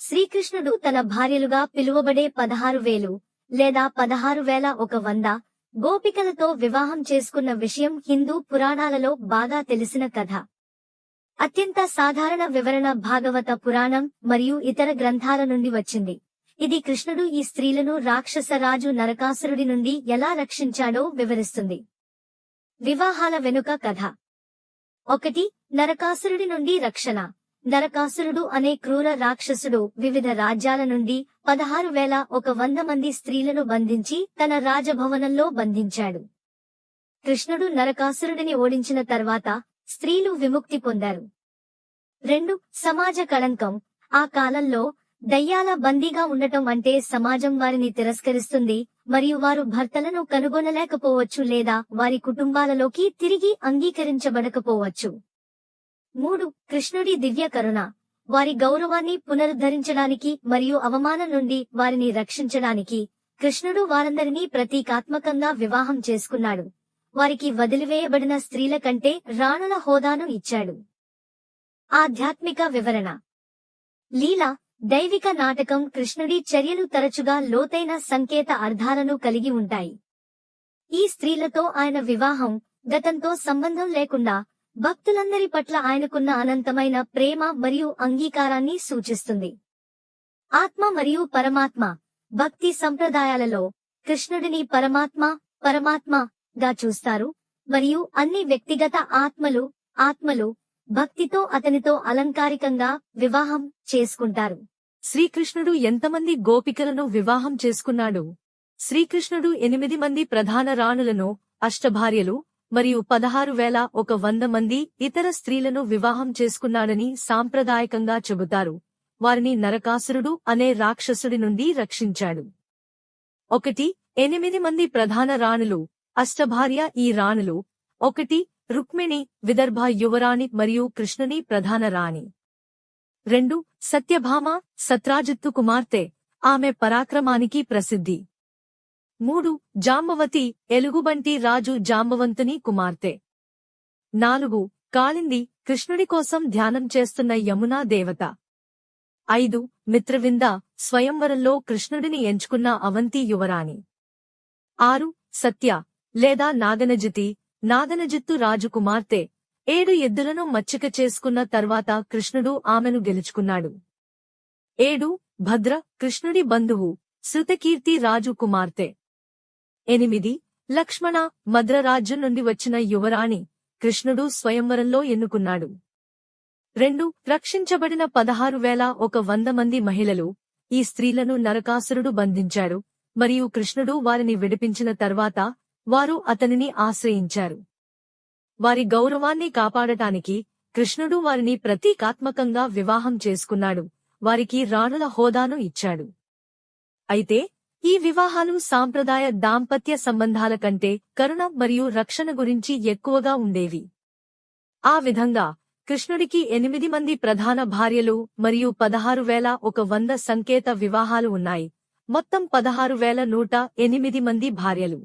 శ్రీకృష్ణుడు తన భార్యలుగా పిలువబడే 16,000 లేదా 16,100 గోపికలతో వివాహం చేసుకున్న విషయం హిందూ పురాణాలలో బాగా తెలిసిన కథ. అత్యంత సాధారణ వివరణ భాగవత పురాణం మరియు ఇతర గ్రంథాల నుండి వచ్చింది. ఇది కృష్ణుడు ఈ స్త్రీలను రాక్షస రాజు నరకాసురుడి నుండి ఎలా రక్షించాడో వివరిస్తుంది. వివాహాల వెనుక కథ. 1. నరకాసురుడి నుండి రక్షణ. నరకాసురుడు అనే క్రూర రాక్షసుడు వివిధ రాజ్యాల నుండి 16,100 మంది స్త్రీలను బంధించి తన రాజభవనంలో బంధించాడు. కృష్ణుడు నరకాసురుడిని ఓడించిన తర్వాత స్త్రీలు విముక్తి పొందారు. 2. సమాజ కళంకం. ఆ కాలంలో దయ్యాల బందీగా ఉండటం అంటే సమాజం వారిని తిరస్కరిస్తుంది మరియు వారు భర్తలను కనుగొనలేకపోవచ్చు లేదా వారి కుటుంబాలలోకి తిరిగి అంగీకరించబడకపోవచ్చు. 3. కృష్ణుడి దివ్య కరుణ. వారి గౌరవాన్ని పునరుద్ధరించడానికి మరియు అవమానం నుండి వారిని రక్షించడానికి కృష్ణుడు వారందరినీ ప్రతీకాత్మకంగా వివాహం చేసుకున్నాడు. వారికి వదిలివేయబడిన స్త్రీల కంటే రాణుల హోదాను ఇచ్చాడు. ఆధ్యాత్మిక వివరణ. లీల. దైవిక నాటకం. కృష్ణుడి చర్యలు తరచుగా లోతైన సంకేత అర్థాలను కలిగి ఉంటాయి. ఈ స్త్రీలతో ఆయన వివాహం గతంతో సంబంధం లేకుండా భక్తులందరి పట్ల ఆయనకున్న అనంతమైన ప్రేమ మరియు అంగీకారాన్ని సూచిస్తుంది. ఆత్మ మరియు పరమాత్మ. భక్తి సంప్రదాయాలలో కృష్ణుడిని పరమాత్మగా చూస్తారు మరియు అన్ని వ్యక్తిగత ఆత్మలు భక్తితో అతనితో అలంకారికంగా వివాహం చేసుకుంటారు. శ్రీకృష్ణుడు ఎంతమంది గోపికలను వివాహం చేసుకున్నాడు? శ్రీకృష్ణుడు 8 మంది ప్రధాన రాణులను, అష్టభార్యలు మరియు 16,100 మంది ఇతర స్త్రీలను వివాహం చేసుకున్నాడని సాంప్రదాయకంగా చెబుతారు. వారిని నరకాసురుడు అనే రాక్షసుడి నుండి రక్షించాడు. 1. 8 మంది ప్రధాన రాణులు, అష్టభార్య. ఈ రాణులు: 1. రుక్మిణి, విదర్భ యువరాణి మరియు కృష్ణుని ప్రధాన రాణి. 2. సత్యభామ, సత్రాజిత్తు కుమార్తె. ఆమె పరాక్రమానికి ప్రసిద్ధి. 3. జాంబవతి, ఎలుగుబంటి రాజు జాంబవంతుని కుమార్తె. 4. కాళింది, కృష్ణుడి కోసం ధ్యానం చేస్తున్న యమునా దేవత. 5. మిత్రవింద, స్వయంవరంలో కృష్ణుడిని ఎంచుకున్న అవంతి యువరాణి. 6. సత్య లేదా నాగనజిత్తు రాజు కుమార్తె. 7 ఎద్దులను మచ్చిక చేసుకున్న తర్వాత కృష్ణుడు ఆమెను గెలుచుకున్నాడు. 7. భద్ర, కృష్ణుడి బంధువు, శృతకీర్తి రాజు కుమార్తె. 8. లక్ష్మణ, మద్రరాజ్యం నుండి వచ్చిన యువరాణి, కృష్ణుడు స్వయంవరంలో ఎన్నుకున్నాడు. 2. రక్షించబడిన 16,100 మంది మహిళలు. ఈ స్త్రీలను నరకాసురుడు బంధించాడు మరియు కృష్ణుడు వారిని విడిపించిన తర్వాత వారు అతనిని ఆశ్రయించారు. వారి గౌరవాన్ని కాపాడటానికి కృష్ణుడు వారిని ప్రతీకాత్మకంగా వివాహం చేసుకున్నాడు, వారికి రాణుల హోదాను ఇచ్చాడు. అయితే ఈ వివాహాలు సాంప్రదాయ దాంపత్య సంబంధాల కంటే కరుణ మరియు రక్షణ గురించి ఎక్కువగా ఉండేవి. ఆ విధంగా కృష్ణుడికి 8 మంది ప్రధాన భార్యలు మరియు 16,100 సంకేత వివాహాలు ఉన్నాయి. మొత్తం 16,108 మంది భార్యలు.